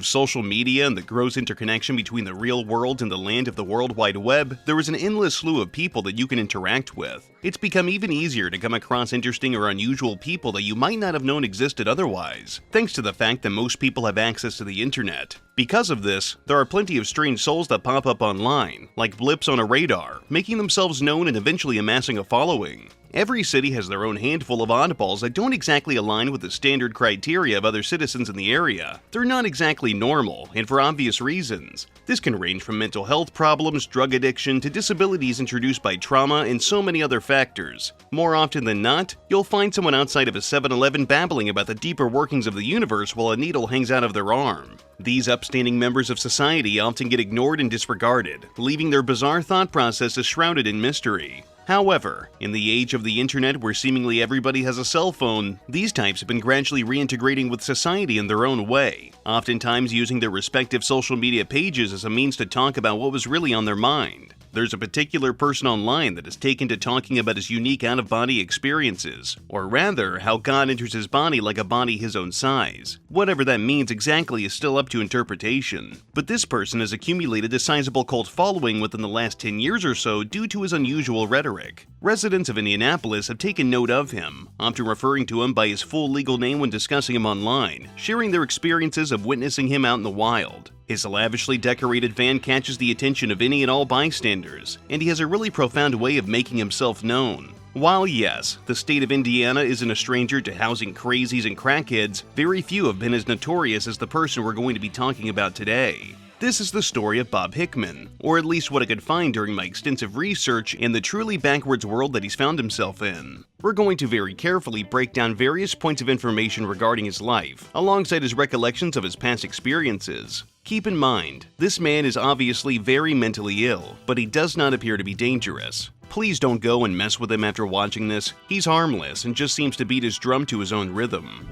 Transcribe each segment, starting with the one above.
of social media and the gross interconnection between the real world and the land of the World Wide Web, there is an endless slew of people that you can interact with. It's become even easier to come across interesting or unusual people that you might not have known existed otherwise, thanks to the fact that most people have access to the internet. Because of this, there are plenty of strange souls that pop up online, like blips on a radar, making themselves known and eventually amassing a following. Every city has their own handful of oddballs that don't exactly align with the standard criteria of other citizens in the area. They're not exactly normal, and for obvious reasons. This can range from mental health problems, drug addiction, to disabilities introduced by trauma, and so many other factors. More often than not, you'll find someone outside of a 7-Eleven babbling about the deeper workings of the universe while a needle hangs out of their arm. These upstanding members of society often get ignored and disregarded, leaving their bizarre thought processes shrouded in mystery. However, in the age of the internet where seemingly everybody has a cell phone, these types have been gradually reintegrating with society in their own way, oftentimes using their respective social media pages as a means to talk about what was really on their mind. There's a particular person online that has taken to talking about his unique out-of-body experiences, or rather, how God enters his body like a body his own size. Whatever that means exactly is still up to interpretation, but this person has accumulated a sizable cult following within the last 10 years or so due to his unusual rhetoric. Residents of Indianapolis have taken note of him, often referring to him by his full legal name when discussing him online, sharing their experiences of witnessing him out in the wild. His lavishly decorated van catches the attention of any and all bystanders, and he has a really profound way of making himself known. While yes, the state of Indiana isn't a stranger to housing crazies and crackheads, very few have been as notorious as the person we're going to be talking about today. This is the story of Bob Hickman, or at least what I could find during my extensive research in the truly backwards world that he's found himself in. We're going to very carefully break down various points of information regarding his life, alongside his recollections of his past experiences. Keep in mind, this man is obviously very mentally ill, but he does not appear to be dangerous. Please don't go and mess with him after watching this. He's harmless and just seems to beat his drum to his own rhythm.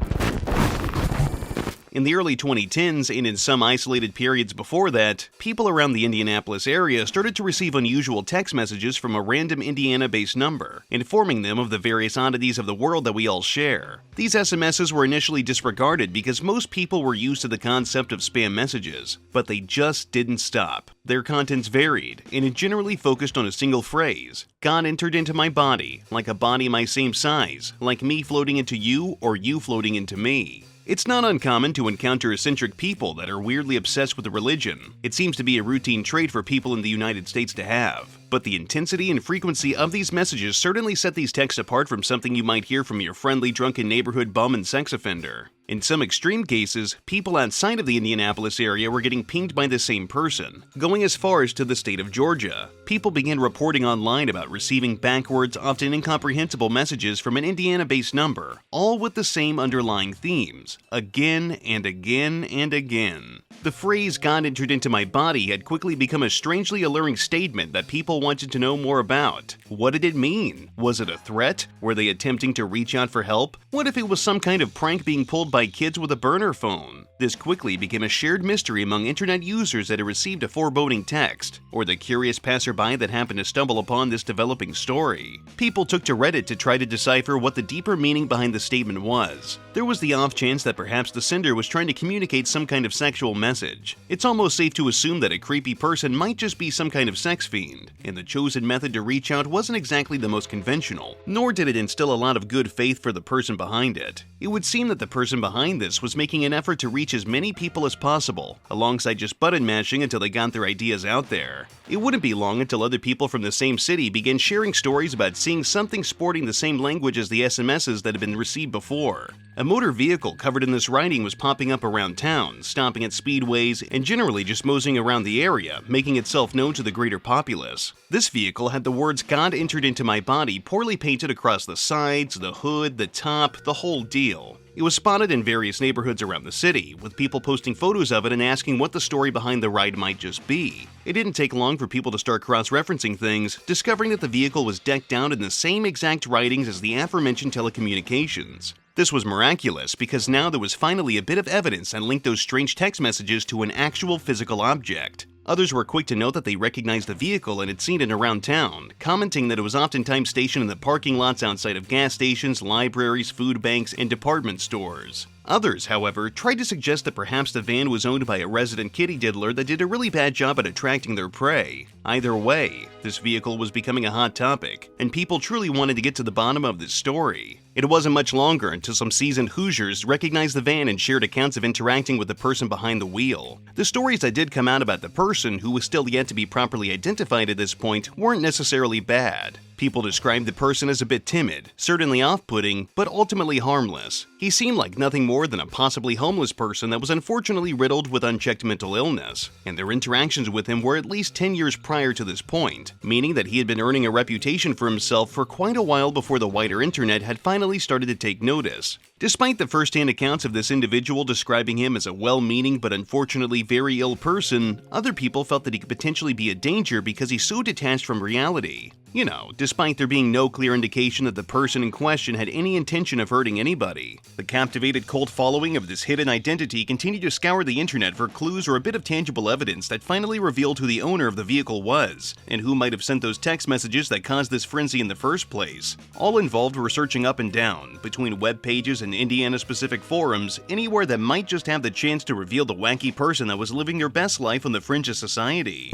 In the early 2010s, and in some isolated periods before that, people around the Indianapolis area started to receive unusual text messages from a random Indiana-based number, informing them of the various oddities of the world that we all share. These SMSs were initially disregarded because most people were used to the concept of spam messages, but they just didn't stop. Their contents varied, and it generally focused on a single phrase: God entered into my body, like a body my same size, like me floating into you or you floating into me. It's not uncommon to encounter eccentric people that are weirdly obsessed with religion. It seems to be a routine trait for people in the United States to have. But the intensity and frequency of these messages certainly set these texts apart from something you might hear from your friendly drunken neighborhood bum and sex offender. In some extreme cases, people outside of the Indianapolis area were getting pinged by the same person, going as far as to the state of Georgia. People began reporting online about receiving backwards, often incomprehensible messages from an Indiana-based number, all with the same underlying themes, again and again and again. The phrase "God entered into my body" had quickly become a strangely alluring statement that people wanted to know more about. What did it mean? Was it a threat? Were they attempting to reach out for help? What if it was some kind of prank being pulled by kids with a burner phone? This quickly became a shared mystery among internet users that had received a foreboding text, or the curious passerby that happened to stumble upon this developing story. People took to Reddit to try to decipher what the deeper meaning behind the statement was. There was the off chance that perhaps the sender was trying to communicate some kind of sexual message. It's almost safe to assume that a creepy person might just be some kind of sex fiend, and the chosen method to reach out wasn't exactly the most conventional, nor did it instill a lot of good faith for the person behind it. It would seem that the person behind this was making an effort to reach as many people as possible, alongside just button mashing until they got their ideas out there. It wouldn't be long until other people from the same city began sharing stories about seeing something sporting the same language as the SMSs that had been received before. A motor vehicle covered in this writing was popping up around town, stopping at speedways, and generally just moseying around the area, making itself known to the greater populace. This vehicle had the words "God entered into my body" poorly painted across the sides, the hood, the top, the whole deal. It was spotted in various neighborhoods around the city, with people posting photos of it and asking what the story behind the ride might just be. It didn't take long for people to start cross-referencing things, discovering that the vehicle was decked out in the same exact writings as the aforementioned telecommunications. This was miraculous because now there was finally a bit of evidence that linked those strange text messages to an actual physical object. Others were quick to note that they recognized the vehicle and had seen it around town, commenting that it was oftentimes stationed in the parking lots outside of gas stations, libraries, food banks, and department stores. Others, however, tried to suggest that perhaps the van was owned by a resident kitty diddler that did a really bad job at attracting their prey. Either way, this vehicle was becoming a hot topic, and people truly wanted to get to the bottom of this story. It wasn't much longer until some seasoned Hoosiers recognized the van and shared accounts of interacting with the person behind the wheel. The stories that did come out about the person, who was still yet to be properly identified at this point, weren't necessarily bad. People described the person as a bit timid, certainly off-putting, but ultimately harmless. He seemed like nothing more than a possibly homeless person that was unfortunately riddled with unchecked mental illness, and their interactions with him were at least 10 years prior to this point, meaning that he had been earning a reputation for himself for quite a while before the wider internet had finally started to take notice. Despite the first-hand accounts of this individual describing him as a well-meaning but unfortunately very ill person, other people felt that he could potentially be a danger because he's so detached from reality. You know, despite there being no clear indication that the person in question had any intention of hurting anybody. The captivated cult following of this hidden identity continued to scour the internet for clues or a bit of tangible evidence that finally revealed who the owner of the vehicle was, and who might have sent those text messages that caused this frenzy in the first place. All involved were searching up and down, between web pages and Indiana-specific forums, anywhere that might just have the chance to reveal the wacky person that was living their best life on the fringe of society.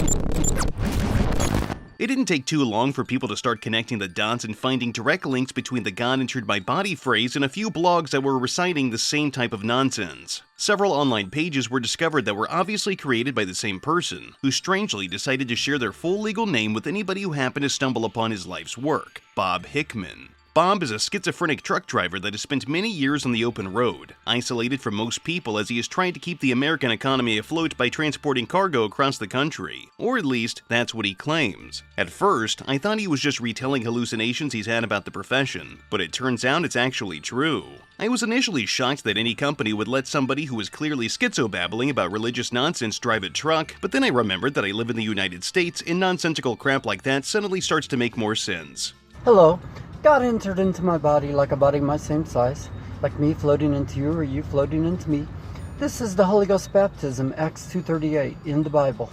It didn't take too long for people to start connecting the dots and finding direct links between the "God entered my body" phrase and a few blogs that were reciting the same type of nonsense. Several online pages were discovered that were obviously created by the same person, who strangely decided to share their full legal name with anybody who happened to stumble upon his life's work: Bob Hickman. Bob is a schizophrenic truck driver that has spent many years on the open road, isolated from most people as he is trying to keep the American economy afloat by transporting cargo across the country. Or at least, that's what he claims. At first, I thought he was just retelling hallucinations he's had about the profession, but it turns out it's actually true. I was initially shocked that any company would let somebody who was clearly schizo-babbling about religious nonsense drive a truck, but then I remembered that I live in the United States and nonsensical crap like that suddenly starts to make more sense. Hello. God entered into my body like a body my same size, like me floating into you or you floating into me. This is the Holy Ghost baptism, Acts 2:38, in the Bible.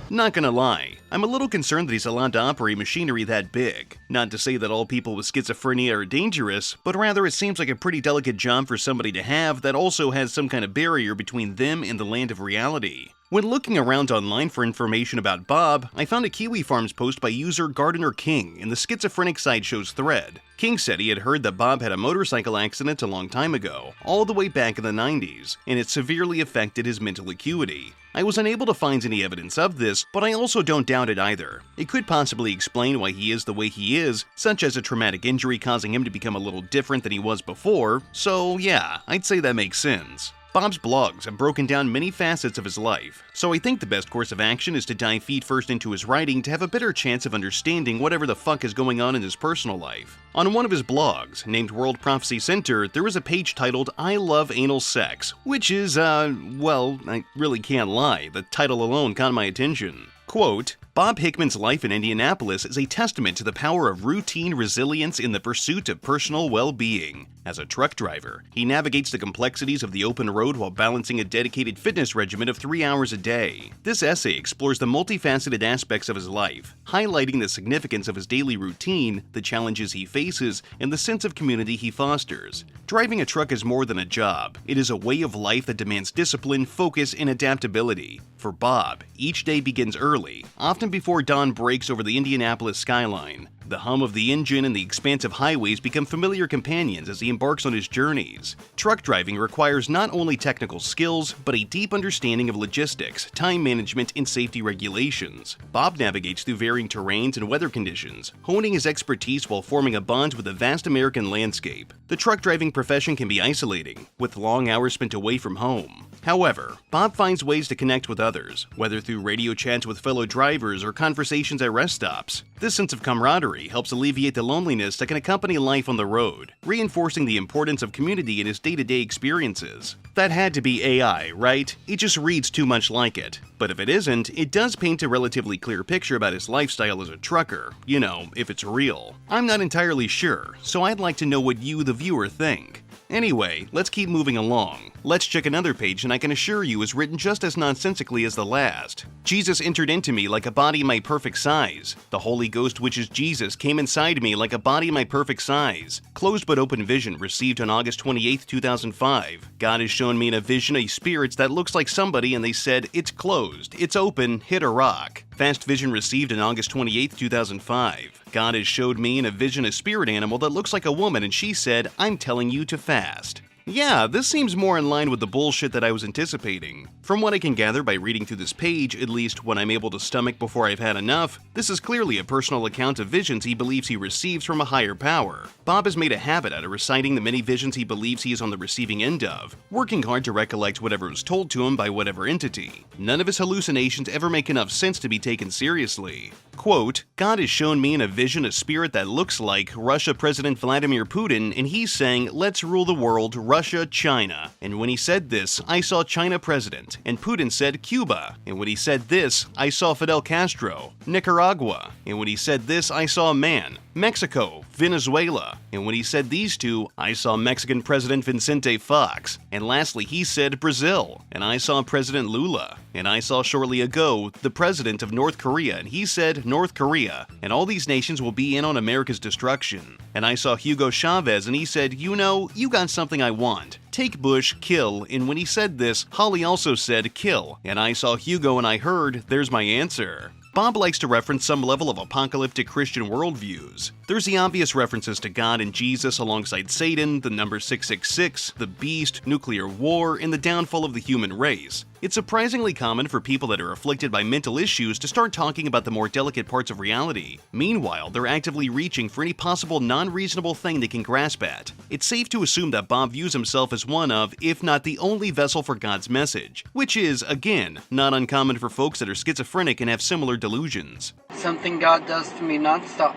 Not gonna lie, I'm a little concerned that he's allowed to operate machinery that big. Not to say that all people with schizophrenia are dangerous, but rather it seems like a pretty delicate job for somebody to have that also has some kind of barrier between them and the land of reality. When looking around online for information about Bob, I found a Kiwi Farms post by user Gardener King in the Schizophrenic Sideshow's thread. King said he had heard that Bob had a motorcycle accident a long time ago, all the way back in the 90s, and it severely affected his mental acuity. I was unable to find any evidence of this, but I also don't doubt it either. It could possibly explain why he is the way he is, such as a traumatic injury causing him to become a little different than he was before, so yeah, I'd say that makes sense. Bob's blogs have broken down many facets of his life, so I think the best course of action is to dive feet first into his writing to have a better chance of understanding whatever the fuck is going on in his personal life. On one of his blogs, named World Prophecy Center, there is a page titled "I Love Anal Sex," which is, well, I really can't lie, the title alone caught my attention. Quote, Bob Hickman's life in Indianapolis is a testament to the power of routine resilience in the pursuit of personal well-being. As a truck driver, he navigates the complexities of the open road while balancing a dedicated fitness regimen of 3 hours a day. This essay explores the multifaceted aspects of his life, highlighting the significance of his daily routine, the challenges he faces, and the sense of community he fosters. Driving a truck is more than a job. It is a way of life that demands discipline, focus, and adaptability. For Bob, each day begins early, often before dawn breaks over the Indianapolis skyline. The hum of the engine and the expansive highways become familiar companions as he embarks on his journeys. Truck driving requires not only technical skills, but a deep understanding of logistics, time management, and safety regulations. Bob navigates through varying terrains and weather conditions, honing his expertise while forming a bond with the vast American landscape. The truck driving profession can be isolating, with long hours spent away from home. However, Bob finds ways to connect with others, whether through radio chats with fellow drivers or conversations at rest stops. This sense of camaraderie helps alleviate the loneliness that can accompany life on the road, reinforcing the importance of community in his day-to-day experiences. That had to be AI, right? It just reads too much like it. But if it isn't, it does paint a relatively clear picture about his lifestyle as a trucker, you know, if it's real. I'm not entirely sure, so I'd like to know what you, the viewer, think. Anyway, let's keep moving along. Let's check another page and I can assure you is written just as nonsensically as the last. Jesus entered into me like a body my perfect size. The Holy Ghost, which is Jesus, came inside me like a body my perfect size. Closed but open vision received on August 28, 2005. God has shown me in a vision a spirit that looks like somebody and they said, "It's closed, it's open, hit a rock." Fast vision received on August 28, 2005. God has showed me in a vision a spirit animal that looks like a woman and she said, "I'm telling you to fast." Yeah, this seems more in line with the bullshit that I was anticipating. From what I can gather by reading through this page, at least what I'm able to stomach before I've had enough, this is clearly a personal account of visions he believes he receives from a higher power. Bob has made a habit out of reciting the many visions he believes he is on the receiving end of, working hard to recollect whatever was told to him by whatever entity. None of his hallucinations ever make enough sense to be taken seriously. Quote, God has shown me in a vision a spirit that looks like Russia President Vladimir Putin, and he's saying, "Let's rule the world, Russia, China." And when he said this, I saw China President, and Putin said Cuba. And when he said this, I saw Fidel Castro, Nicaragua. And when he said this, I saw a man, Mexico, Venezuela. And when he said these two, I saw Mexican President Vicente Fox. And lastly, he said Brazil, and I saw President Lula. And I saw shortly ago the president of North Korea, and he said North Korea, and all these nations will be in on America's destruction. And I saw Hugo Chavez, and he said, "You know, you got something I want. Take Bush, kill." And when he said this, Holly also said kill. And I saw Hugo and I heard, "There's my answer." Bob likes to reference some level of apocalyptic Christian worldviews. There's the obvious references to God and Jesus alongside Satan, the number 666, the beast, nuclear war, and the downfall of the human race. It's surprisingly common for people that are afflicted by mental issues to start talking about the more delicate parts of reality. Meanwhile, they're actively reaching for any possible non-reasonable thing they can grasp at. It's safe to assume that Bob views himself as one of, if not the only vessel for God's message, which is, again, not uncommon for folks that are schizophrenic and have similar delusions. Something God does to me nonstop,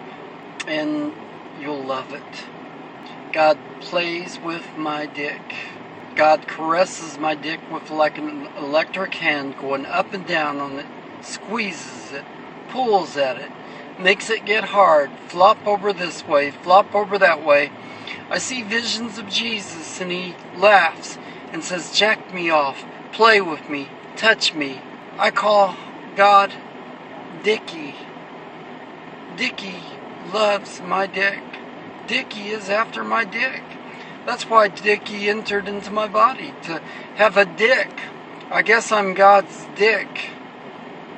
and you'll love it. God plays with my dick. God caresses my dick with like an electric hand going up and down on it, squeezes it, pulls at it, makes it get hard, flop over this way, flop over that way. I see visions of Jesus and he laughs and says, "Jack me off, play with me, touch me." I call God Dickie. Dickie loves my dick. Dickie is after my dick. That's why Dickie entered into my body, to have a dick. I guess I'm God's dick.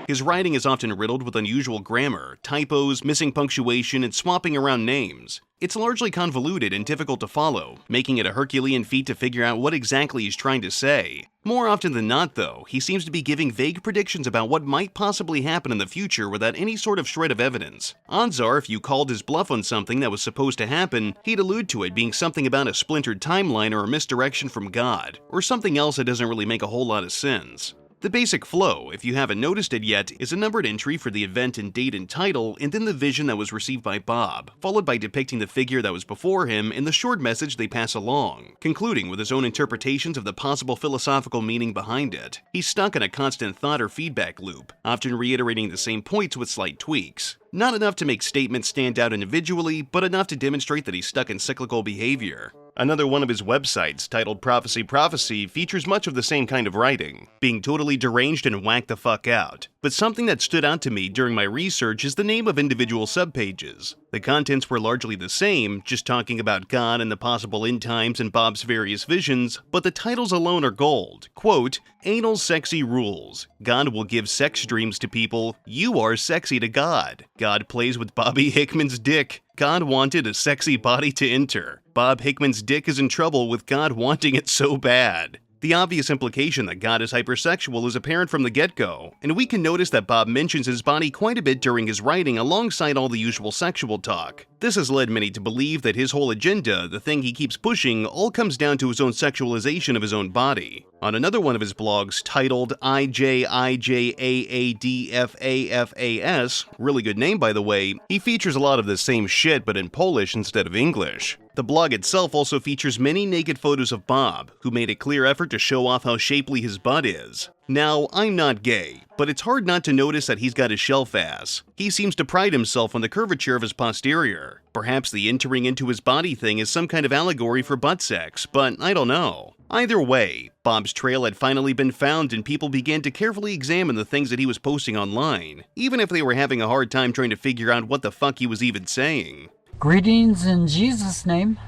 His writing is often riddled with unusual grammar, typos, missing punctuation, and swapping around names. It's largely convoluted and difficult to follow, making it a Herculean feat to figure out what exactly he's trying to say. More often than not, though, he seems to be giving vague predictions about what might possibly happen in the future without any sort of shred of evidence. Odds are, if you called his bluff on something that was supposed to happen, he'd allude to it being something about a splintered timeline or a misdirection from God, or something else that doesn't really make a whole lot of sense. The basic flow, if you haven't noticed it yet, is a numbered entry for the event and date and title, and then the vision that was received by Bob, followed by depicting the figure that was before him and the short message they pass along, concluding with his own interpretations of the possible philosophical meaning behind it. He's stuck in a constant thought or feedback loop, often reiterating the same points with slight tweaks. Not enough to make statements stand out individually, but enough to demonstrate that he's stuck in cyclical behavior. Another one of his websites, titled Prophecy, features much of the same kind of writing, being totally deranged and whacked the fuck out. But something that stood out to me during my research is the name of individual subpages. The contents were largely the same, just talking about God and the possible end times and Bob's various visions, but the titles alone are gold. Quote, "Anal Sexy Rules. God will give sex dreams to people. You are sexy to God. God plays with Bobby Hickman's dick. God wanted a sexy body to enter. Bob Hickman's dick is in trouble with God wanting it so bad." The obvious implication that God is hypersexual is apparent from the get-go, and we can notice that Bob mentions his body quite a bit during his writing alongside all the usual sexual talk. This has led many to believe that his whole agenda, the thing he keeps pushing, all comes down to his own sexualization of his own body. On another one of his blogs, titled IJIJAADFAFAS, really good name by the way, he features a lot of the same shit but in Polish instead of English. The blog itself also features many naked photos of Bob, who made a clear effort to show off how shapely his butt is. Now, I'm not gay, but it's hard not to notice that he's got a shelf ass. He seems to pride himself on the curvature of his posterior. Perhaps the entering into his body thing is some kind of allegory for butt sex, but I don't know. Either way, Bob's trail had finally been found and people began to carefully examine the things that he was posting online, even if they were having a hard time trying to figure out what the fuck he was even saying. Greetings in Jesus' name.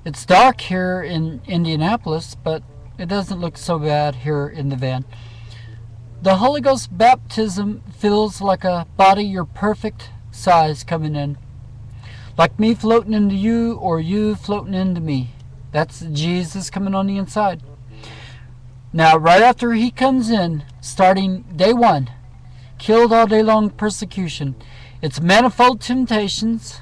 It's dark here in Indianapolis, but it doesn't look so bad here in the van. The Holy Ghost baptism feels like a body your perfect size coming in. Like me floating into you or you floating into me. That's Jesus coming on the inside. Now, right after he comes in, starting day one, killed all day long persecution, it's manifold temptations,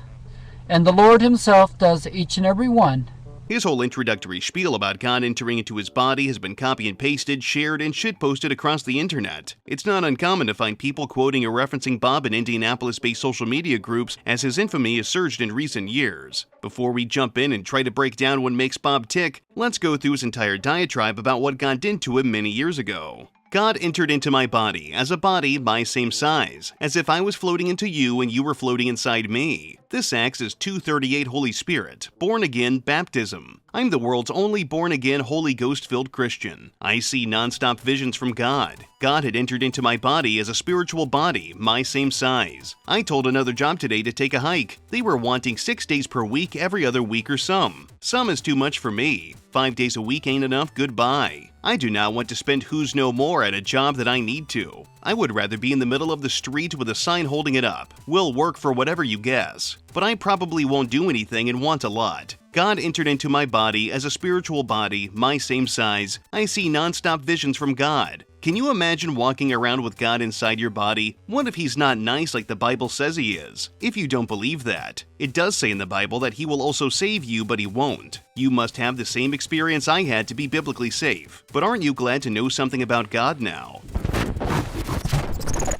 and the Lord himself does each and every one. His whole introductory spiel about God entering into his body has been copy and pasted, shared, and shitposted across the internet. It's not uncommon to find people quoting or referencing Bob in Indianapolis-based social media groups as his infamy has surged in recent years. Before we jump in and try to break down what makes Bob tick, let's go through his entire diatribe about what God did to him many years ago. God entered into my body as a body my same size, as if I was floating into you and you were floating inside me. This acts as 238 Holy Spirit, born-again baptism. I'm the world's only born-again Holy Ghost-filled Christian. I see non-stop visions from God. God had entered into my body as a spiritual body, my same size. I told another job today to take a hike. They were wanting 6 days per week, every other week or some. Some is too much for me. 5 days a week ain't enough, goodbye. I do not want to spend who's no more at a job that I need to. I would rather be in the middle of the street with a sign holding it up. We'll work for whatever you guess. But I probably won't do anything and want a lot. God entered into my body as a spiritual body, my same size. I see non-stop visions from God. Can you imagine walking around with God inside your body? What if he's not nice like the Bible says he is? If you don't believe that, it does say in the Bible that he will also save you, but he won't. You must have the same experience I had to be biblically safe. But aren't you glad to know something about God now?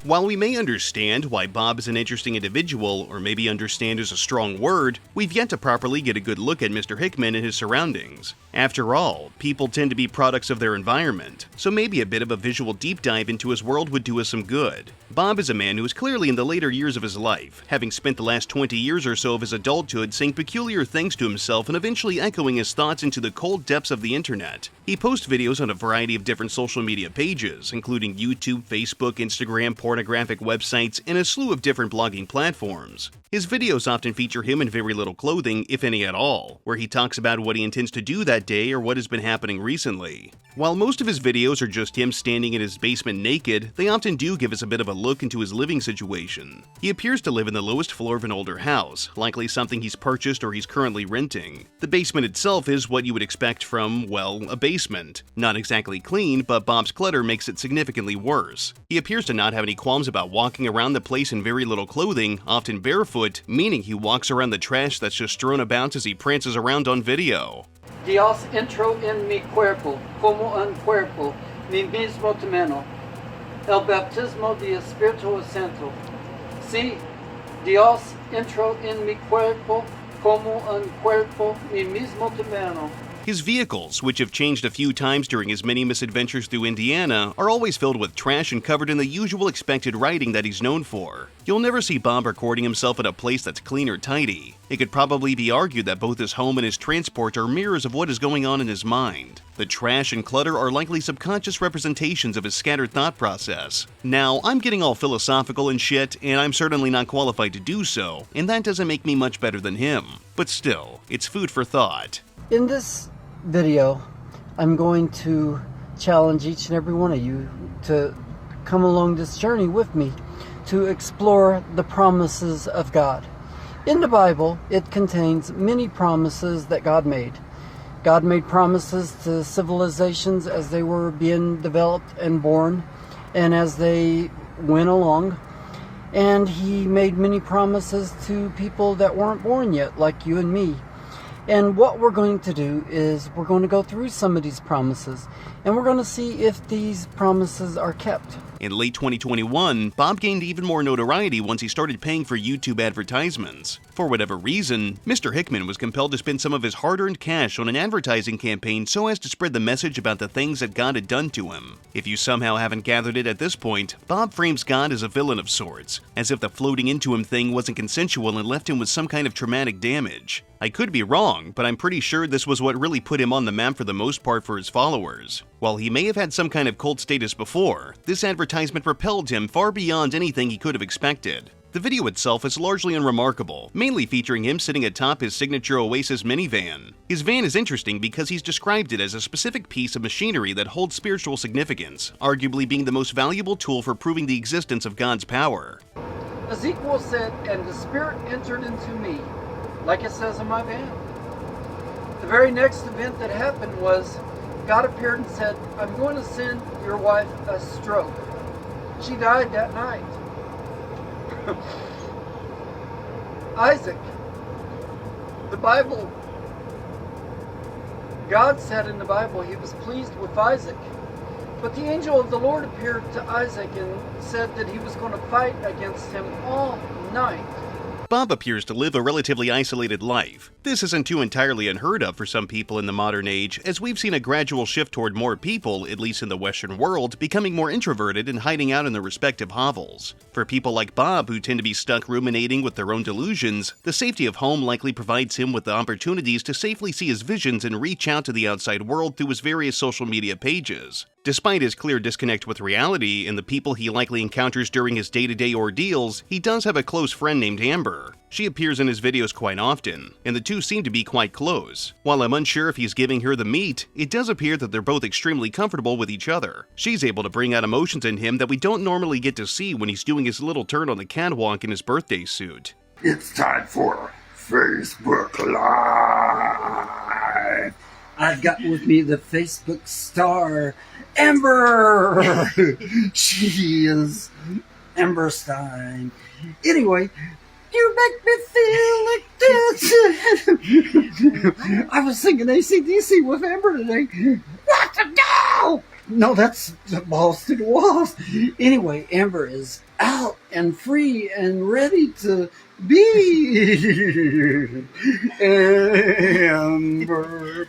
While we may understand why Bob is an interesting individual, or maybe understand is a strong word, we've yet to properly get a good look at Mr. Hickman and his surroundings. After all, people tend to be products of their environment, so maybe a bit of a visual deep dive into his world would do us some good. Bob is a man who is clearly in the later years of his life, having spent the last 20 years or so of his adulthood saying peculiar things to himself and eventually echoing his thoughts into the cold depths of the internet. He posts videos on a variety of different social media pages, including YouTube, Facebook, Instagram, pornographic websites, and a slew of different blogging platforms. His videos often feature him in very little clothing, if any at all, where he talks about what he intends to do that day or what has been happening recently. While most of his videos are just him standing in his basement naked, they often do give us a bit of a look into his living situation. He appears to live in the lowest floor of an older house, likely something he's purchased or he's currently renting. The basement itself is what you would expect from, well, a basement. Not exactly clean, but Bob's clutter makes it significantly worse. He appears to not have any qualms about walking around the place in very little clothing, often barefoot, meaning he walks around the trash that's just strewn about as he prances around on video. Dios entró en mi cuerpo, como un cuerpo, mi mismo temeno. El bautismo de Espíritu Santo. Sí, Dios entró en mi cuerpo, como un cuerpo, mi mismo temeno. His vehicles, which have changed a few times during his many misadventures through Indiana, are always filled with trash and covered in the usual expected writing that he's known for. You'll never see Bob recording himself at a place that's clean or tidy. It could probably be argued that both his home and his transport are mirrors of what is going on in his mind. The trash and clutter are likely subconscious representations of his scattered thought process. Now, I'm getting all philosophical and shit, and I'm certainly not qualified to do so, and that doesn't make me much better than him. But still, it's food for thought. In this video, I'm going to challenge each and every one of you to come along this journey with me to explore the promises of God. In the Bible, it contains many promises that God made. God made promises to civilizations as they were being developed and born, and as they went along. And He made many promises to people that weren't born yet, like you and me. And what we're going to do is we're going to go through some of these promises And we're going to see if these promises are kept. In late 2021, Bob gained even more notoriety once he started paying for YouTube advertisements. For whatever reason, Mr. Hickman was compelled to spend some of his hard-earned cash on an advertising campaign so as to spread the message about the things that God had done to him. If you somehow haven't gathered it at this point, Bob frames God as a villain of sorts, as if the floating into him thing wasn't consensual and left him with some kind of traumatic damage. I could be wrong, but I'm pretty sure this was what really put him on the map for the most part for his followers. While he may have had some kind of cult status before, this advertisement propelled him far beyond anything he could have expected. The video itself is largely unremarkable, mainly featuring him sitting atop his signature Oasis minivan. His van is interesting because he's described it as a specific piece of machinery that holds spiritual significance, arguably being the most valuable tool for proving the existence of God's power. Ezekiel said, "And the Spirit entered into me," like it says in my van. The very next event that happened was God appeared and said, "I'm going to send your wife a stroke." She died that night. Isaac, the Bible, God said in the Bible he was pleased with Isaac. But the angel of the Lord appeared to Isaac and said that he was going to fight against him all night. Bob appears to live a relatively isolated life. This isn't too entirely unheard of for some people in the modern age, as we've seen a gradual shift toward more people, at least in the Western world, becoming more introverted and hiding out in their respective hovels. For people like Bob, who tend to be stuck ruminating with their own delusions, the safety of home likely provides him with the opportunities to safely see his visions and reach out to the outside world through his various social media pages. Despite his clear disconnect with reality and the people he likely encounters during his day-to-day ordeals, he does have a close friend named Amber. She appears in his videos quite often, and the two seem to be quite close. While I'm unsure if he's giving her the meat, it does appear that they're both extremely comfortable with each other. She's able to bring out emotions in him that we don't normally get to see when he's doing his little turn on the catwalk in his birthday suit. It's time for Facebook Live. I've got with me the Facebook star, Amber. She is Amber Stein. Anyway, you make me feel like dancing. I was singing AC/DC with Amber today. What to do? No, that's balls to the walls. Anyway, Amber is out and free and ready to be Amber.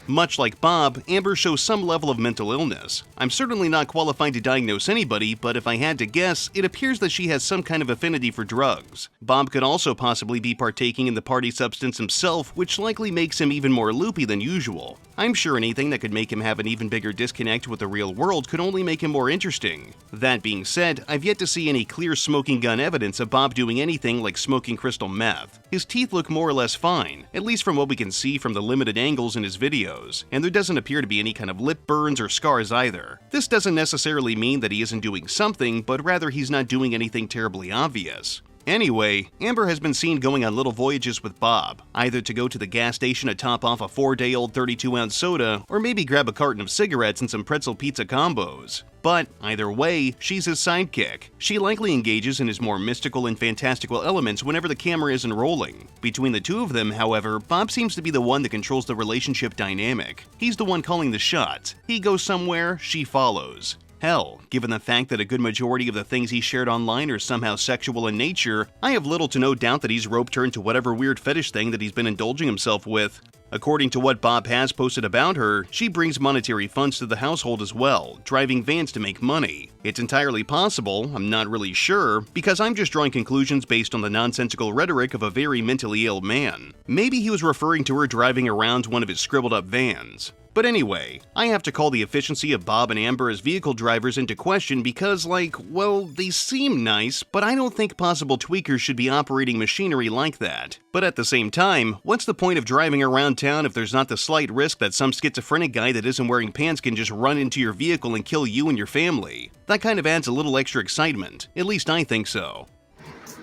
Much like Bob, Amber shows some level of mental illness. I'm certainly not qualified to diagnose anybody, but if I had to guess, it appears that she has some kind of affinity for drugs. Bob could also possibly be partaking in the party substance himself, which likely makes him even more loopy than usual. I'm sure anything that could make him have an even bigger disconnect with the real world could only make him more interesting. That being said, I've yet to see any clear smoking gun evidence of Bob doing anything like smoking crystal meth. His teeth look more or less fine, at least from what we can see from the limited angles in his videos, and there doesn't appear to be any kind of lip burns or scars either. This doesn't necessarily mean that he isn't doing something, but rather he's not doing anything terribly obvious. Anyway, Amber has been seen going on little voyages with Bob, either to go to the gas station to top off a 4-day-old 32-ounce soda, or maybe grab a carton of cigarettes and some pretzel pizza combos. But either way, she's his sidekick. She likely engages in his more mystical and fantastical elements whenever the camera isn't rolling. Between the two of them, however, Bob seems to be the one that controls the relationship dynamic. He's the one calling the shots. He goes somewhere, she follows. Hell, given the fact that a good majority of the things he shared online are somehow sexual in nature, I have little to no doubt that he's roped her into whatever weird fetish thing that he's been indulging himself with. According to what Bob has posted about her, she brings monetary funds to the household as well, driving vans to make money. It's entirely possible, I'm not really sure, because I'm just drawing conclusions based on the nonsensical rhetoric of a very mentally ill man. Maybe he was referring to her driving around one of his scribbled up vans. But anyway, I have to call the efficiency of Bob and Amber as vehicle drivers into question because, well, they seem nice, but I don't think possible tweakers should be operating machinery like that. But at the same time, what's the point of driving around town if there's not the slight risk that some schizophrenic guy that isn't wearing pants can just run into your vehicle and kill you and your family? That kind of adds a little extra excitement. At least I think so.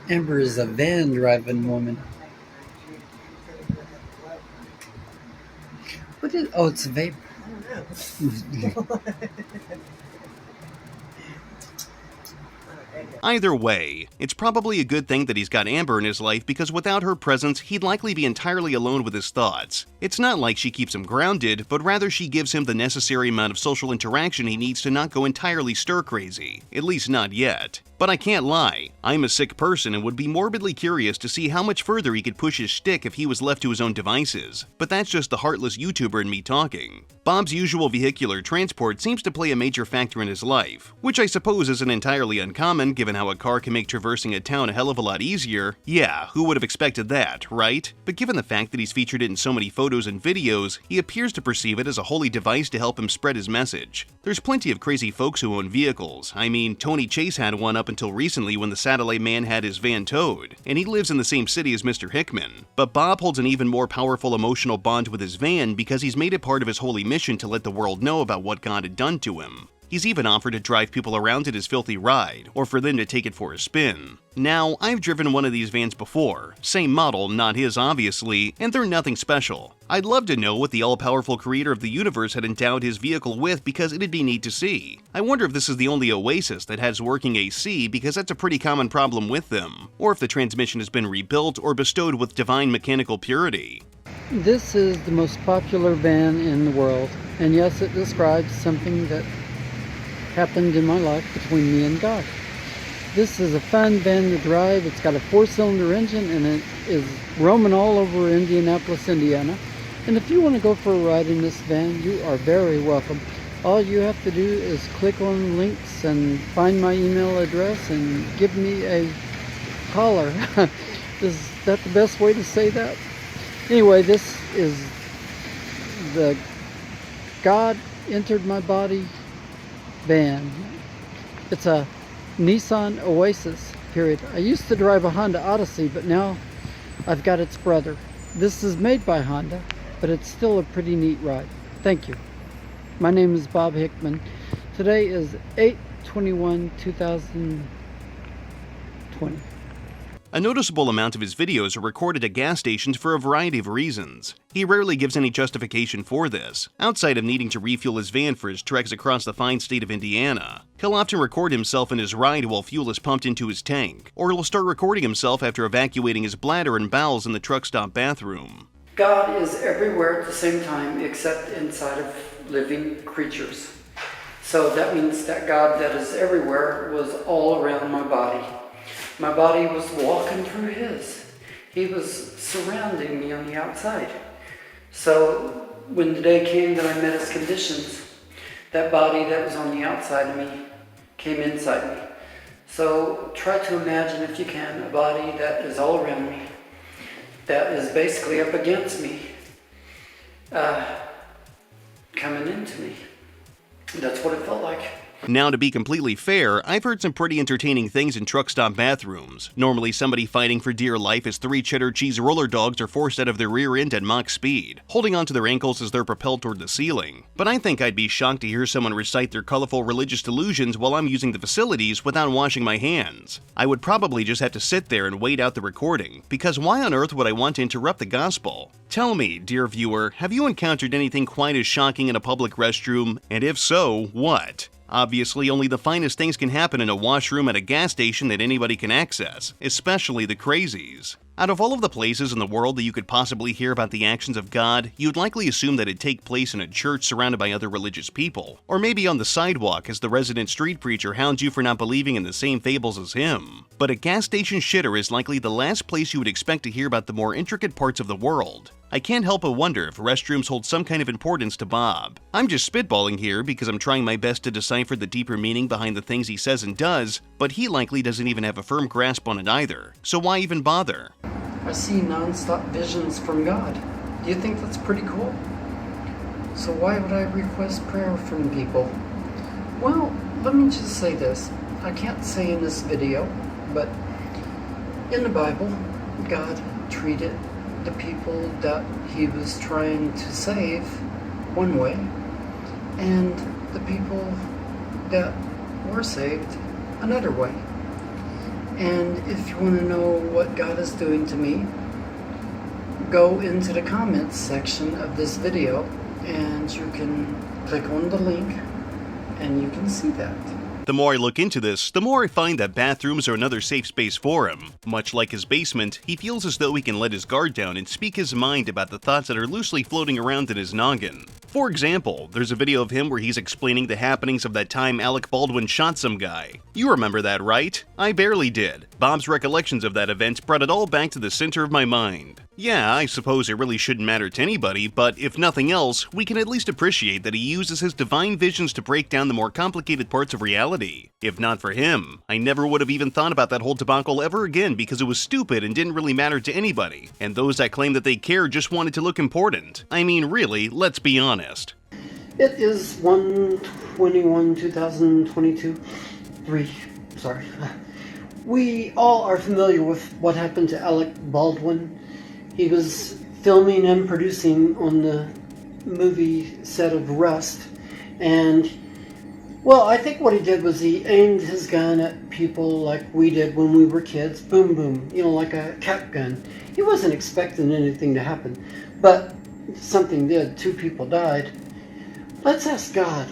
Amber is a van driving woman. What is? Oh, it's a vape. Either way, it's probably a good thing that he's got Amber in his life because without her presence, he'd likely be entirely alone with his thoughts. It's not like she keeps him grounded, but rather she gives him the necessary amount of social interaction he needs to not go entirely stir-crazy, at least not yet. But I can't lie, I'm a sick person and would be morbidly curious to see how much further he could push his shtick if he was left to his own devices. But that's just the heartless YouTuber in me talking. Bob's usual vehicular transport seems to play a major factor in his life, which I suppose isn't entirely uncommon given how a car can make traversing a town a hell of a lot easier. Yeah, who would have expected that, right? But given the fact that he's featured it in so many photos and videos, he appears to perceive it as a holy device to help him spread his message. There's plenty of crazy folks who own vehicles. I mean, Tony Chase had one up until recently when the satellite man had his van towed, and he lives in the same city as Mr. Hickman. But Bob holds an even more powerful emotional bond with his van because he's made it part of his holy mission to let the world know about what God had done to him. He's even offered to drive people around in his filthy ride, or for them to take it for a spin. Now, I've driven one of these vans before, same model, not his obviously, and they're nothing special. I'd love to know what the all-powerful creator of the universe had endowed his vehicle with because it'd be neat to see. I wonder if this is the only Oasis that has working AC because that's a pretty common problem with them, or if the transmission has been rebuilt or bestowed with divine mechanical purity. This is the most popular van in the world, and yes, it describes something that happened in my life between me and God. This is a fun van to drive. It's got a 4-cylinder engine and it is roaming all over Indianapolis, Indiana. And if you want to go for a ride in this van, you are very welcome. All you have to do is click on links and find my email address and give me a caller. Is that the best way to say that? Anyway, this is the God Entered My Body van. It's a Nissan Oasis, period. I used to drive a Honda Odyssey, but now I've got its brother. This is made by Honda, but it's still a pretty neat ride. Thank you. My name is Bob Hickman. Today is 8/21/2020. A noticeable amount of his videos are recorded at gas stations for a variety of reasons. He rarely gives any justification for this, outside of needing to refuel his van for his treks across the fine state of Indiana. He'll often record himself in his ride while fuel is pumped into his tank, or he'll start recording himself after evacuating his bladder and bowels in the truck stop bathroom. God is everywhere at the same time except inside of living creatures. So that means that God that is everywhere was all around my body. My body was walking through his. He was surrounding me on the outside. So when the day came that I met his conditions, that body that was on the outside of me came inside me. So try to imagine, if you can, a body that is all around me, that is basically up against me, coming into me. That's what it felt like. Now, to be completely fair, I've heard some pretty entertaining things in truck stop bathrooms. Normally somebody fighting for dear life as 3 cheddar cheese roller dogs are forced out of their rear end at Mach speed, holding onto their ankles as they're propelled toward the ceiling. But I think I'd be shocked to hear someone recite their colorful religious delusions while I'm using the facilities without washing my hands. I would probably just have to sit there and wait out the recording, because why on earth would I want to interrupt the gospel? Tell me, dear viewer, have you encountered anything quite as shocking in a public restroom? And if so, what? Obviously, only the finest things can happen in a washroom at a gas station that anybody can access, especially the crazies. Out of all of the places in the world that you could possibly hear about the actions of God, you'd likely assume that it'd take place in a church surrounded by other religious people, or maybe on the sidewalk as the resident street preacher hounds you for not believing in the same fables as him. But a gas station shitter is likely the last place you would expect to hear about the more intricate parts of the world. I can't help but wonder if restrooms hold some kind of importance to Bob. I'm just spitballing here because I'm trying my best to decipher the deeper meaning behind the things he says and does, but he likely doesn't even have a firm grasp on it either. So why even bother? I see non-stop visions from God. Do you think that's pretty cool? So why would I request prayer from people? Well, let me just say this. I can't say in this video, but in the Bible, God treated the people that he was trying to save one way, and the people that were saved another way. And if you want to know what God is doing to me, go into the comments section of this video and you can click on the link and you can see that. the more I look into this, the more I find that bathrooms are another safe space for him. Much like his basement, he feels as though he can let his guard down and speak his mind about the thoughts that are loosely floating around in his noggin. For example, there's a video of him where he's explaining the happenings of that time Alec Baldwin shot some guy. You remember that, right? I barely did. Bob's recollections of that event brought it all back to the center of my mind. Yeah, I suppose it really shouldn't matter to anybody, but if nothing else, we can at least appreciate that he uses his divine visions to break down the more complicated parts of reality. If not for him, I never would have even thought about that whole debacle ever again because it was stupid and didn't really matter to anybody, and those that claim that they care just wanted to look important. I mean, really, let's be honest. It is 1/21/2022. Sorry. We all are familiar with what happened to Alec Baldwin. He was filming and producing on the movie set of Rust, and well, I think what he did was he aimed his gun at people like we did when we were kids. Boom, boom, like a cap gun. He wasn't expecting anything to happen, but something did. 2 people died. Let's ask God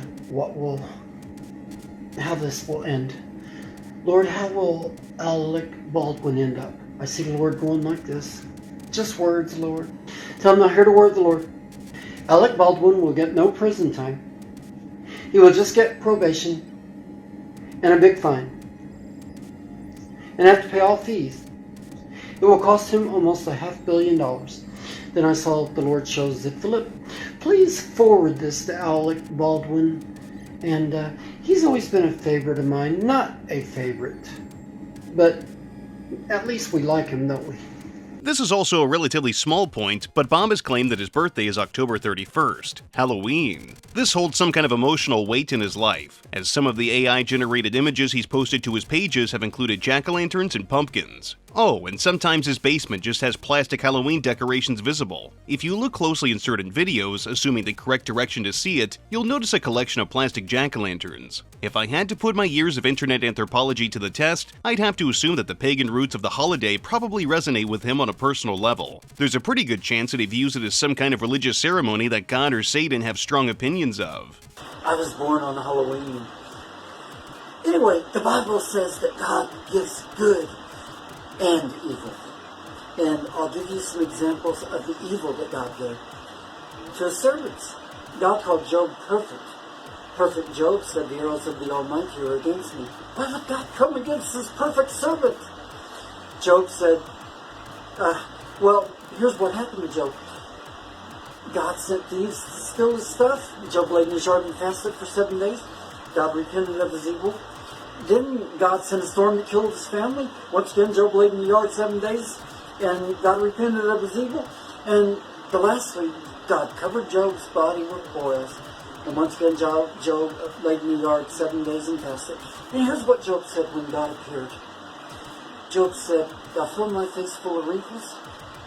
how this will end. Lord, how will Alec Baldwin end up? I see the Lord going like this. Just words, Lord. Tell him I heard a word of the Lord. Alec Baldwin will get no prison time. He will just get probation and a big fine. And have to pay all fees. It will cost him almost $500 million. Then I saw the Lord shows that Philip, please forward this to Alec Baldwin. And he's always been a favorite of mine. Not a favorite, but at least we like him, don't we? This is also a relatively small point, but Bob has claimed that his birthday is October 31st, Halloween. This holds some kind of emotional weight in his life, as some of the AI-generated images he's posted to his pages have included jack-o'-lanterns and pumpkins. Oh, and sometimes his basement just has plastic Halloween decorations visible. If you look closely in certain videos, assuming the correct direction to see it, you'll notice a collection of plastic jack-o'-lanterns. If I had to put my years of internet anthropology to the test, I'd have to assume that the pagan roots of the holiday probably resonate with him on a personal level. There's a pretty good chance that he views it as some kind of religious ceremony that God or Satan have strong opinions of. I was born on Halloween. Anyway, the Bible says that God gives good and evil. And I'll give you some examples of the evil that God gave to his servants. God called Job perfect. Perfect Job said, the arrows of the Almighty are against me. Why would God come against his perfect servant? Job said, well, here's what happened to Job. God sent thieves to steal his stuff. Job laid in his yard and fasted for 7 days. God repented of his evil. Then God sent a storm that killed his family. Once again, Job laid in the yard 7 days, and God repented of his evil. And the last week, God covered Job's body with boils. And once again, Job laid in the yard 7 days and fasted. And here's what Job said when God appeared. Job said, thou fill my face full of wrinkles,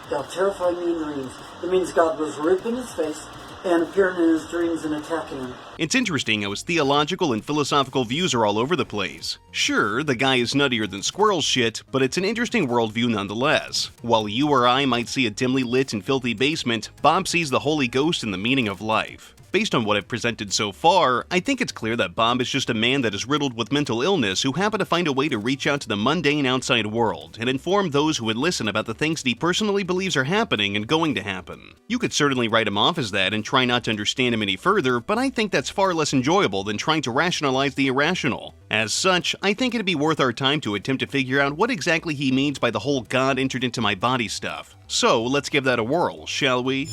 thou terrify me in dreams. That means God was ripping his face and appearing in his dreams and attacking him. It's interesting how his theological and philosophical views are all over the place. Sure, the guy is nuttier than squirrel shit, but it's an interesting worldview nonetheless. While you or I might see a dimly lit and filthy basement, Bob sees the Holy Ghost and the meaning of life. Based on what I've presented so far, I think it's clear that Bob is just a man that is riddled with mental illness who happened to find a way to reach out to the mundane outside world and inform those who would listen about the things that he personally believes are happening and going to happen. You could certainly write him off as that and try not to understand him any further, but I think that's far less enjoyable than trying to rationalize the irrational. As such, I think it'd be worth our time to attempt to figure out what exactly he means by the whole God entered into my body stuff. So let's give that a whirl, shall we?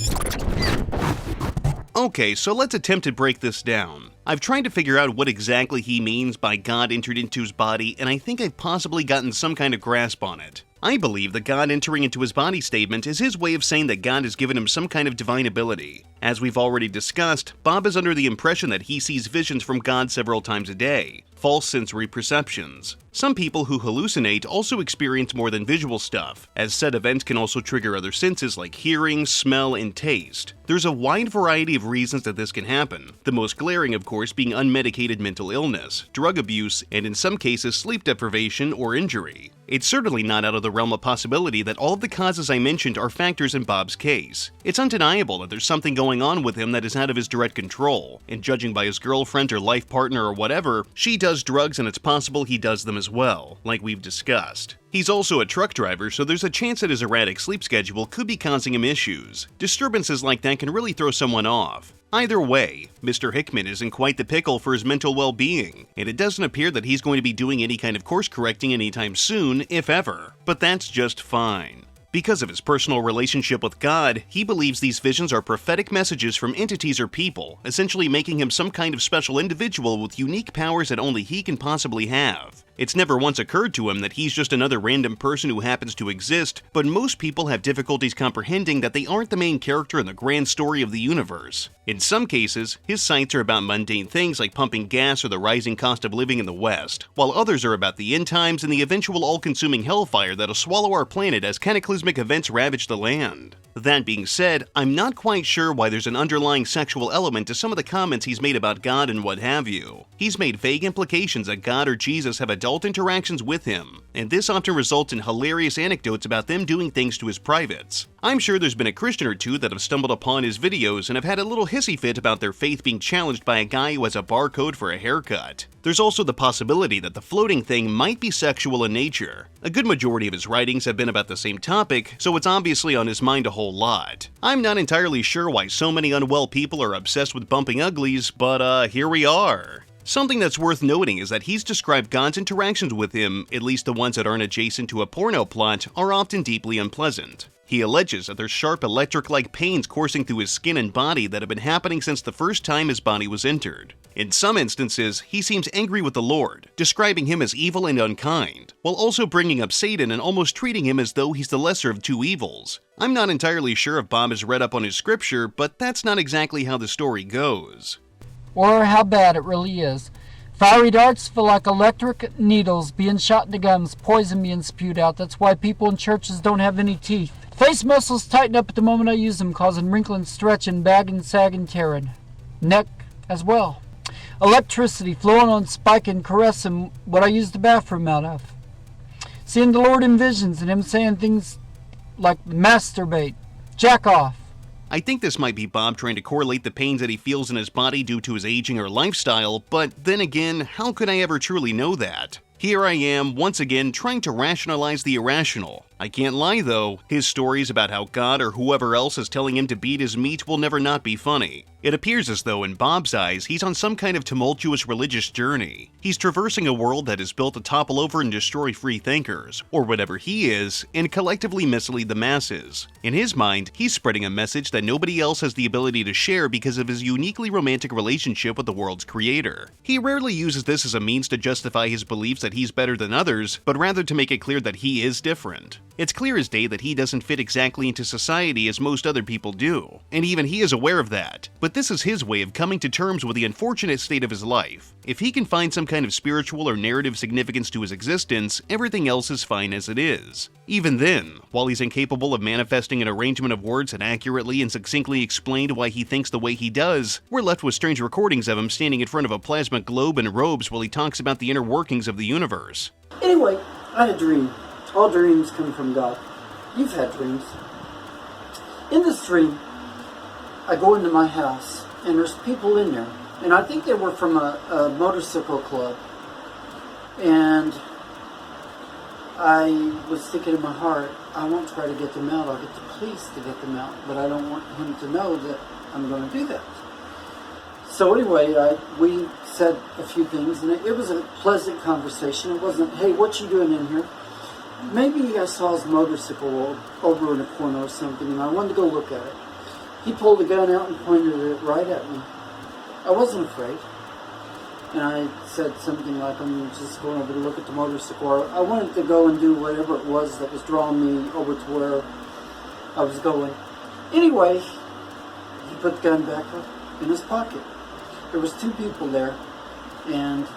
Okay, so let's attempt to break this down. I've tried to figure out what exactly he means by God entered into his body, and I think I've possibly gotten some kind of grasp on it. I believe the God entering into his body statement is his way of saying that God has given him some kind of divine ability. As we've already discussed, Bob is under the impression that he sees visions from God several times a day, false sensory perceptions. Some people who hallucinate also experience more than visual stuff, as said events can also trigger other senses like hearing, smell, and taste. There's a wide variety of reasons that this can happen, the most glaring of course being unmedicated mental illness, drug abuse, and in some cases sleep deprivation or injury. It's certainly not out of the realm of possibility that all of the causes I mentioned are factors in Bob's case. It's undeniable that there's something going on with him that is out of his direct control, and judging by his girlfriend or life partner or whatever, she does drugs and it's possible he does them as well, like we've discussed. He's also a truck driver, so there's a chance that his erratic sleep schedule could be causing him issues. Disturbances like that can really throw someone off. Either way, Mr. Hickman is in quite the pickle for his mental well-being, and it doesn't appear that he's going to be doing any kind of course correcting anytime soon, if ever. But that's just fine. Because of his personal relationship with God, he believes these visions are prophetic messages from entities or people, essentially making him some kind of special individual with unique powers that only he can possibly have. It's never once occurred to him that he's just another random person who happens to exist, but most people have difficulties comprehending that they aren't the main character in the grand story of the universe. In some cases, his sights are about mundane things like pumping gas or the rising cost of living in the West, while others are about the end times and the eventual all-consuming hellfire that'll swallow our planet as cataclysmic events ravage the land. That being said, I'm not quite sure why there's an underlying sexual element to some of the comments he's made about God and what have you. He's made vague implications that God or Jesus have adult interactions with him, and this often results in hilarious anecdotes about them doing things to his privates. I'm sure there's been a Christian or two that have stumbled upon his videos and have had a little hissy fit about their faith being challenged by a guy who has a barcode for a haircut. There's also the possibility that the floating thing might be sexual in nature. A good majority of his writings have been about the same topic, so it's obviously on his mind a whole lot. I'm not entirely sure why so many unwell people are obsessed with bumping uglies, but here we are. Something that's worth noting is that he's described God's interactions with him, at least the ones that aren't adjacent to a porno plot, are often deeply unpleasant. He alleges that there's sharp electric-like pains coursing through his skin and body that have been happening since the first time his body was entered. In some instances, he seems angry with the Lord, describing him as evil and unkind, while also bringing up Satan and almost treating him as though he's the lesser of two evils. I'm not entirely sure if Bob has read up on his scripture, but that's not exactly how the story goes. Or how bad it really is. Fiery darts feel like electric needles being shot into gums, poison being spewed out. That's why people in churches don't have any teeth. Face muscles tighten up at the moment I use them, causing wrinkling, stretching, bagging, sagging, tearing. Neck as well. Electricity flowing on spike and caressing what I use the bathroom out of. Seeing the Lord in visions and him saying things like masturbate, jack off. I think this might be Bob trying to correlate the pains that he feels in his body due to his aging or lifestyle, but then again, how could I ever truly know that? Here I am, once again, trying to rationalize the irrational. I can't lie though, his stories about how God or whoever else is telling him to beat his meat will never not be funny. It appears as though in Bob's eyes, he's on some kind of tumultuous religious journey. He's traversing a world that is built to topple over and destroy free thinkers, or whatever he is, and collectively mislead the masses. In his mind, he's spreading a message that nobody else has the ability to share because of his uniquely romantic relationship with the world's creator. He rarely uses this as a means to justify his beliefs that he's better than others, but rather to make it clear that he is different. It's clear as day that he doesn't fit exactly into society as most other people do, and even he is aware of that. But this is his way of coming to terms with the unfortunate state of his life. If he can find some kind of spiritual or narrative significance to his existence, everything else is fine as it is. Even then, while he's incapable of manifesting an arrangement of words that accurately and succinctly explained why he thinks the way he does, we're left with strange recordings of him standing in front of a plasma globe in robes while he talks about the inner workings of the universe. Anyway, I had a dream. All dreams come from God. You've had dreams. In this dream, I go into my house, and there's people in there. And I think they were from a motorcycle club. And I was thinking in my heart, I won't try to get them out. I'll get the police to get them out. But I don't want him to know that I'm going to do that. So anyway, we said a few things, and it was a pleasant conversation. It wasn't, hey, what you doing in here? Maybe I saw his motorcycle over in a corner or something, and I wanted to go look at it. He pulled the gun out and pointed it right at me. I wasn't afraid. And I said something like, I'm just going over to look at the motorcycle. I wanted to go and do whatever it was that was drawing me over to where I was going. Anyway, he put the gun back in his pocket. There was two people there, and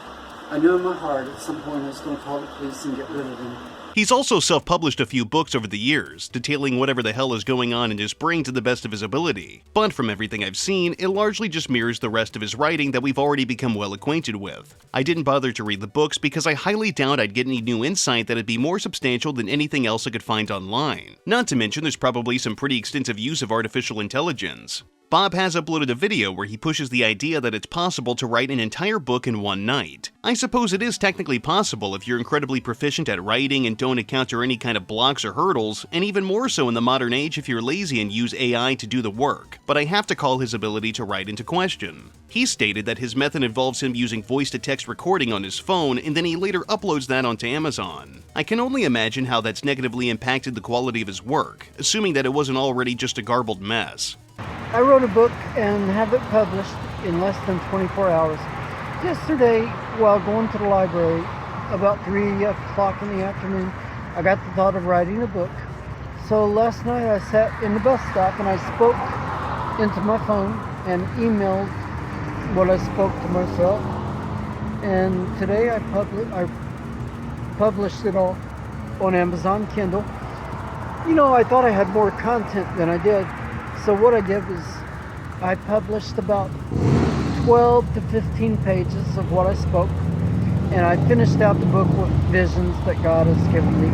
I knew in my heart at some point I was going to call the police and get rid of them. He's also self-published a few books over the years, detailing whatever the hell is going on in his brain to the best of his ability. But from everything I've seen, it largely just mirrors the rest of his writing that we've already become well acquainted with. I didn't bother to read the books because I highly doubt I'd get any new insight that'd be more substantial than anything else I could find online. Not to mention there's probably some pretty extensive use of artificial intelligence. Bob has uploaded a video where he pushes the idea that it's possible to write an entire book in one night. I suppose it is technically possible if you're incredibly proficient at writing and don't encounter any kind of blocks or hurdles, and even more so in the modern age if you're lazy and use AI to do the work, but I have to call his ability to write into question. He stated that his method involves him using voice-to-text recording on his phone, and then he later uploads that onto Amazon. I can only imagine how that's negatively impacted the quality of his work, assuming that it wasn't already just a garbled mess. I wrote a book and have it published in less than 24 hours. Yesterday, while going to the library, about 3 o'clock in the afternoon, I got the thought of writing a book. So last night I sat in the bus stop and I spoke into my phone and emailed what I spoke to myself. And today I published it all on Amazon Kindle. You know, I thought I had more content than I did. So what I did was I published about 12 to 15 pages of what I spoke, and I finished out the book with visions that God has given me.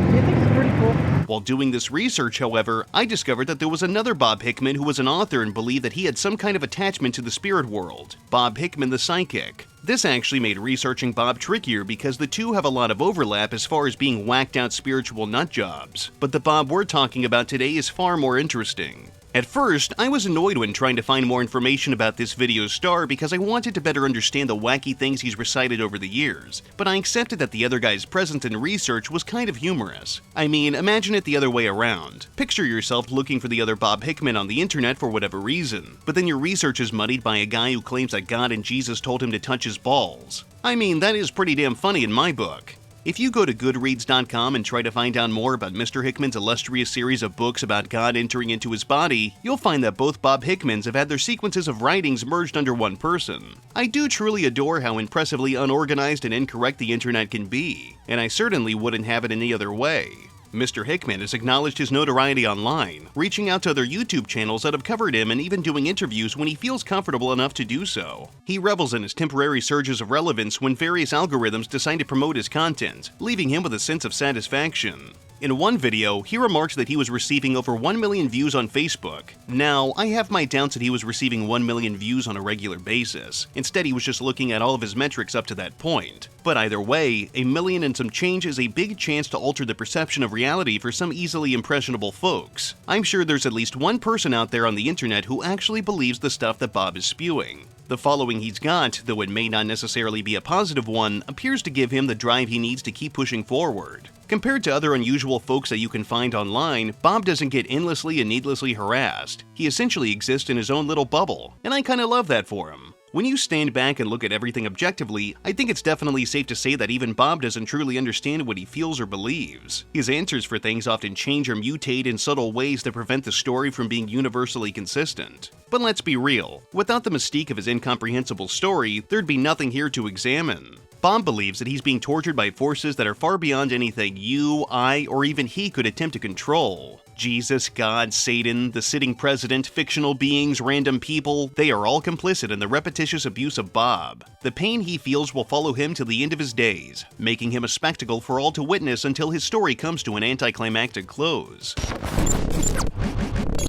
Do you think it's pretty cool? While doing this research, however, I discovered that there was another Bob Hickman who was an author and believed that he had some kind of attachment to the spirit world, Bob Hickman the Psychic. This actually made researching Bob trickier because the two have a lot of overlap as far as being whacked out spiritual nutjobs, but the Bob we're talking about today is far more interesting. At first, I was annoyed when trying to find more information about this video's star because I wanted to better understand the wacky things he's recited over the years, but I accepted that the other guy's presence and research was kind of humorous. I mean, imagine it the other way around. Picture yourself looking for the other Bob Hickman on the internet for whatever reason, but then your research is muddied by a guy who claims that God and Jesus told him to touch his balls. I mean, that is pretty damn funny in my book. If you go to Goodreads.com and try to find out more about Mr. Hickman's illustrious series of books about God entering into his body, you'll find that both Bob Hickmans have had their sequences of writings merged under one person. I do truly adore how impressively unorganized and incorrect the internet can be, and I certainly wouldn't have it any other way. Mr. Hickman has acknowledged his notoriety online, reaching out to other YouTube channels that have covered him and even doing interviews when he feels comfortable enough to do so. He revels in his temporary surges of relevance when various algorithms decide to promote his content, leaving him with a sense of satisfaction. In one video, he remarks that he was receiving over 1 million views on Facebook. Now, I have my doubts that he was receiving 1 million views on a regular basis. Instead, he was just looking at all of his metrics up to that point. But either way, 1 million and some change is a big chance to alter the perception of reality for some easily impressionable folks. I'm sure there's at least one person out there on the internet who actually believes the stuff that Bob is spewing. The following he's got, though it may not necessarily be a positive one, appears to give him the drive he needs to keep pushing forward. Compared to other unusual folks that you can find online, Bob doesn't get endlessly and needlessly harassed. He essentially exists in his own little bubble, and I kinda love that for him. When you stand back and look at everything objectively, I think it's definitely safe to say that even Bob doesn't truly understand what he feels or believes. His answers for things often change or mutate in subtle ways that prevent the story from being universally consistent. But let's be real, without the mystique of his incomprehensible story, there'd be nothing here to examine. Bob believes that he's being tortured by forces that are far beyond anything you, I, or even he could attempt to control. Jesus, God, Satan, the sitting president, fictional beings, random people, they are all complicit in the repetitious abuse of Bob. The pain he feels will follow him till the end of his days, making him a spectacle for all to witness until his story comes to an anticlimactic close.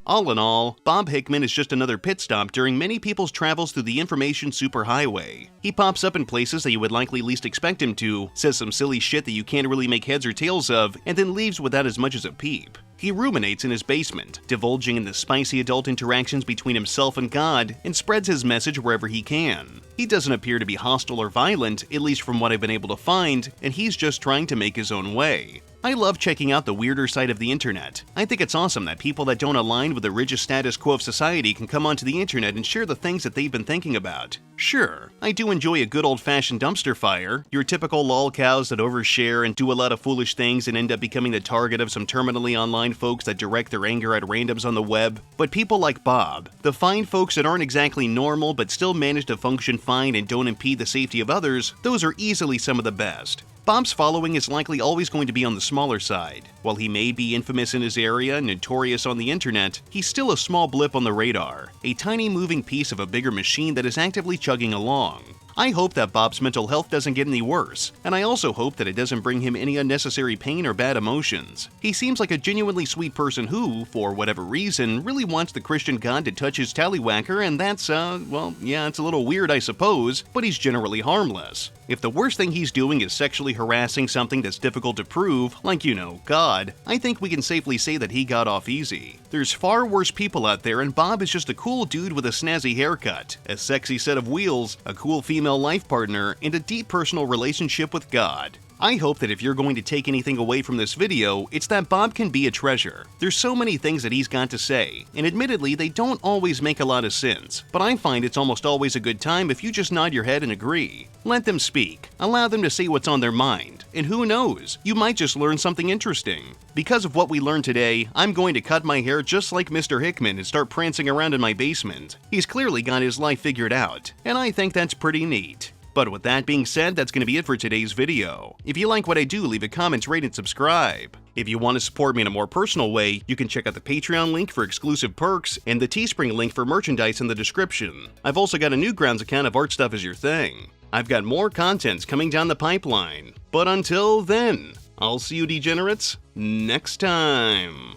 All in all, Bob Hickman is just another pit stop during many people's travels through the information superhighway. He pops up in places that you would likely least expect him to, says some silly shit that you can't really make heads or tails of, and then leaves without as much as a peep. He ruminates in his basement, divulging in the spicy adult interactions between himself and God, and spreads his message wherever he can. He doesn't appear to be hostile or violent, at least from what I've been able to find, and he's just trying to make his own way. I love checking out the weirder side of the internet. I think it's awesome that people that don't align with the rigid status quo of society can come onto the internet and share the things that they've been thinking about. Sure, I do enjoy a good old-fashioned dumpster fire, your typical lolcows that overshare and do a lot of foolish things and end up becoming the target of some terminally online folks that direct their anger at randoms on the web. But people like Bob, the fine folks that aren't exactly normal but still manage to function fine and don't impede the safety of others, those are easily some of the best. Bob's following is likely always going to be on the smaller side. While he may be infamous in his area, notorious on the internet, he's still a small blip on the radar, a tiny moving piece of a bigger machine that is actively chugging along. I hope that Bob's mental health doesn't get any worse, and I also hope that it doesn't bring him any unnecessary pain or bad emotions. He seems like a genuinely sweet person who, for whatever reason, really wants the Christian God to touch his tallywhacker, and that's, well, yeah, it's a little weird I suppose, but he's generally harmless. If the worst thing he's doing is sexually harassing something that's difficult to prove, like, God, I think we can safely say that he got off easy. There's far worse people out there, and Bob is just a cool dude with a snazzy haircut, a sexy set of wheels, a cool female life partner, and a deep personal relationship with God. I hope that if you're going to take anything away from this video, it's that Bob can be a treasure. There's so many things that he's got to say, and admittedly, they don't always make a lot of sense, but I find it's almost always a good time if you just nod your head and agree. Let them speak. Allow them to say what's on their mind, and who knows, you might just learn something interesting. Because of what we learned today, I'm going to cut my hair just like Mr. Hickman and start prancing around in my basement. He's clearly got his life figured out, and I think that's pretty neat. But with that being said, that's going to be it for today's video. If you like what I do, leave a comment, rate, and subscribe. If you want to support me in a more personal way, you can check out the Patreon link for exclusive perks and the Teespring link for merchandise in the description. I've also got a Newgrounds account if art stuff is your thing. I've got more contents coming down the pipeline. But until then, I'll see you degenerates next time.